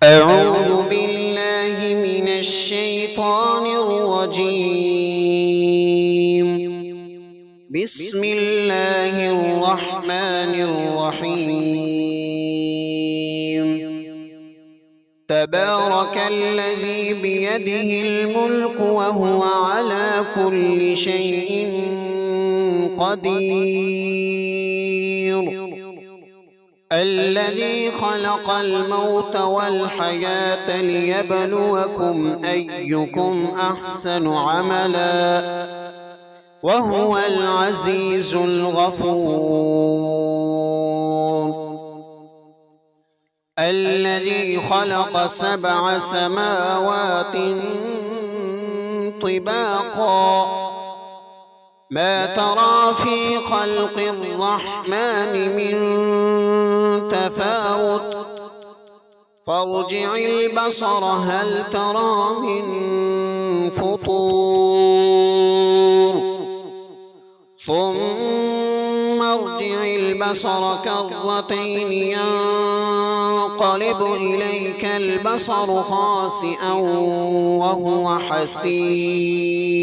أعوذ بالله من الشيطان الرجيم. بسم الله الرحمن الرحيم. تبارك الذي بيده الملك وهو على كل شيء قدير. الذي خلق الموت والحياة ليبلوكم أيكم أحسن عملا وهو العزيز الغفور. الذي خلق 7 سماوات طباقا ما ترى في خلق الرحمن من تفاوت فارجع البصر هل ترى من فطور ثم ارجع البصر كرتين ينقلب إليك البصر خاسئا وهو حسير.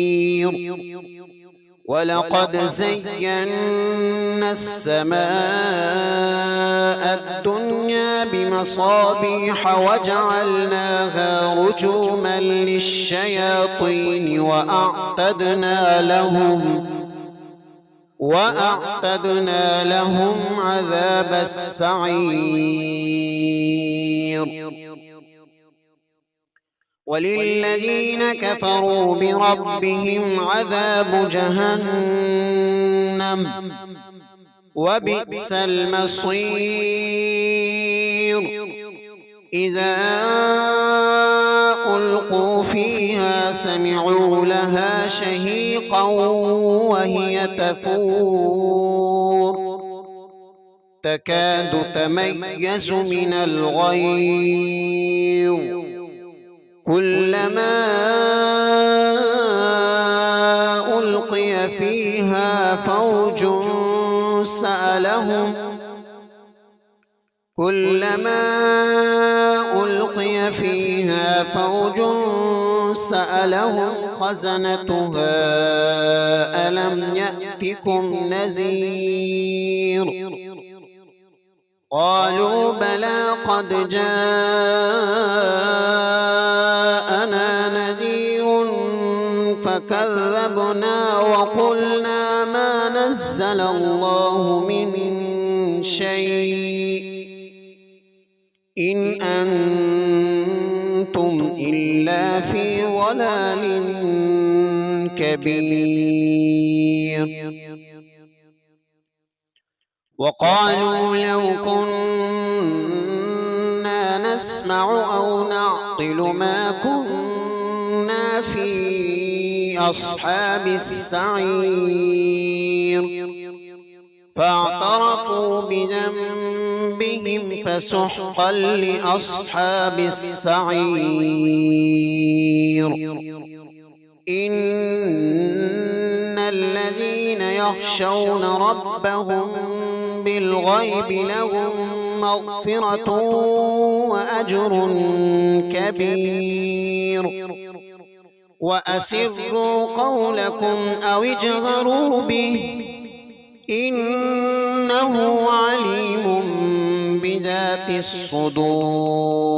ولقد زينا السماء الدنيا بمصابيح وجعلناها رجوما للشياطين وأعتدنا لهم عذاب السعير. وللذين كفروا بربهم عذاب جهنم وبئس المصير. إذا ألقوا فيها سمعوا لها شهيقا وهي تفور تكاد تميز من الغيظ كلما ألقي فيها فوج سألهم خزنتها ألم يأتكم نذير قالوا بلى قد جاءنا نذير فكذبنا وقلنا ما نزل الله من شيء إن أنتم إلا في ضلال كبير. وقالوا لو كنا نسمع أو نعقل ما كنا في أصحاب السعير فاعترفوا بذنبهم فسحقا لأصحاب السعير. إن الذين يخشون ربهم بالغيب لهم مغفرة وأجر كبير. وأسروا قولكم أو اجهروا به إنه عليم بذات الصدور.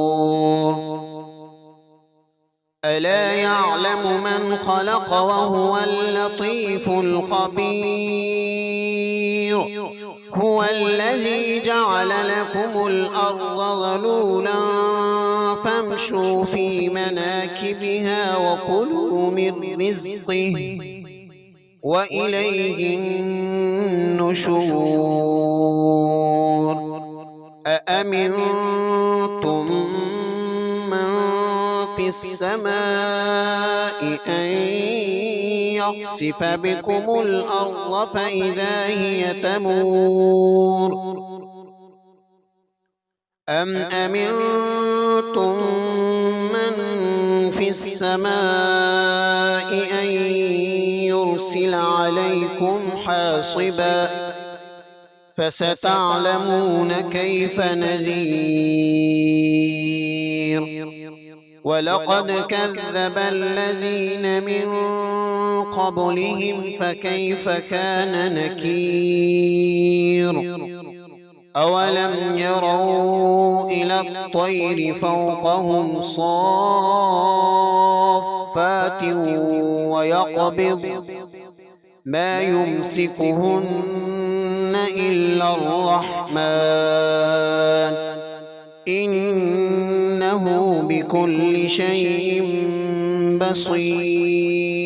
ألا يعلم من خلق وهو اللطيف الخبير. هو الذي جعل لكم الأرض ذلولا فامشوا في مناكبها وكلوا من رزقه وإليه النشور. أأمنتم من في السماء أن يخسف بكم الأرض فإذا هي تمور أم أمنتم من في السماء أن يرسل عليكم حاصبا فستعلمون كيف نذير. ولقد كذب الذين من قبلهم فكيف كان نكير أولم يروا إلى الطير فوقهم صافات ويقبض ما يمسكهن إلا الرحمن إنه بكل شيء بصير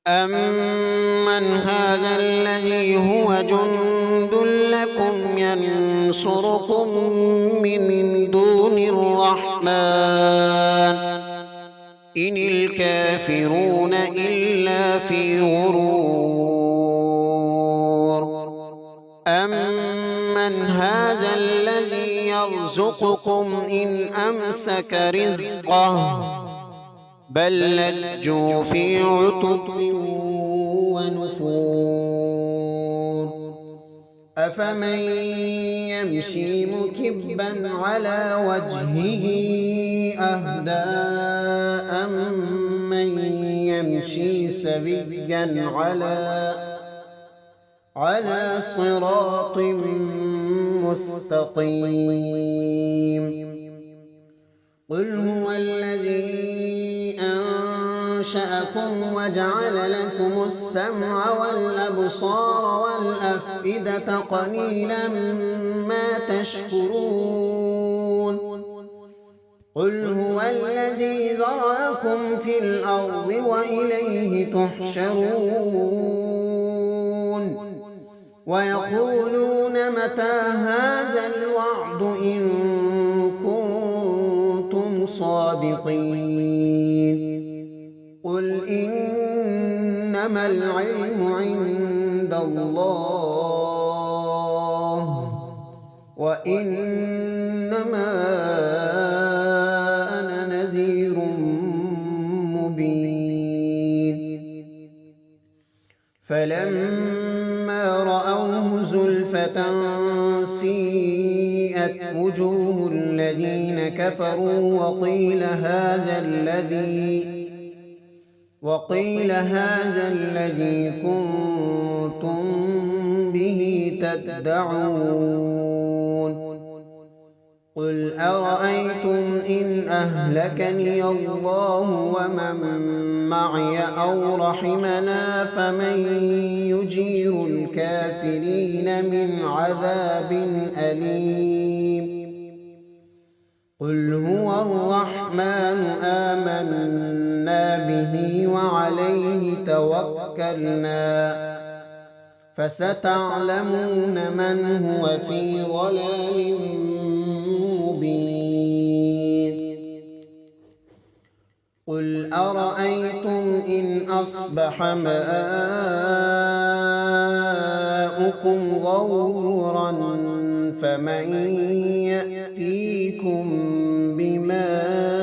أمن هذا الذي هو جند لكم ينصركم من دون الرحمن إن الكافرون إلا في غرور أمن هذا الذي يرزقكم إن أمسك رزقه بل لجوا في عتب ونفور أفمن يمشي مكبا على وجهه أهدى أمن يمشي سويا على صراط مستقيم قل هو الذي أنشأكم وجعل لكم السمع والأبصار والأفئدة قليلا ما تشكرون قل هو الذي ذرأكم في الأرض وإليه تحشرون ويقولون متى هذا الوعد إن كنتم صادقين قل إنما العلم عند الله وإنما أنا نذير مبين فلما رأوه زلفة سيئت وجوه الذين كفروا وقيل هذا الذي كنتم به تدعون قل أرأيتم إن أهلكني الله ومن معي أو رحمنا فمن يجير الكافرين من عذاب أليم قل هو الرحمن آمنا به وعليه توكلنا فستعلمون من هو في ضلال مبين قل أرأيتم إن أصبح ماؤكم غورا فمن يأتيكم بماء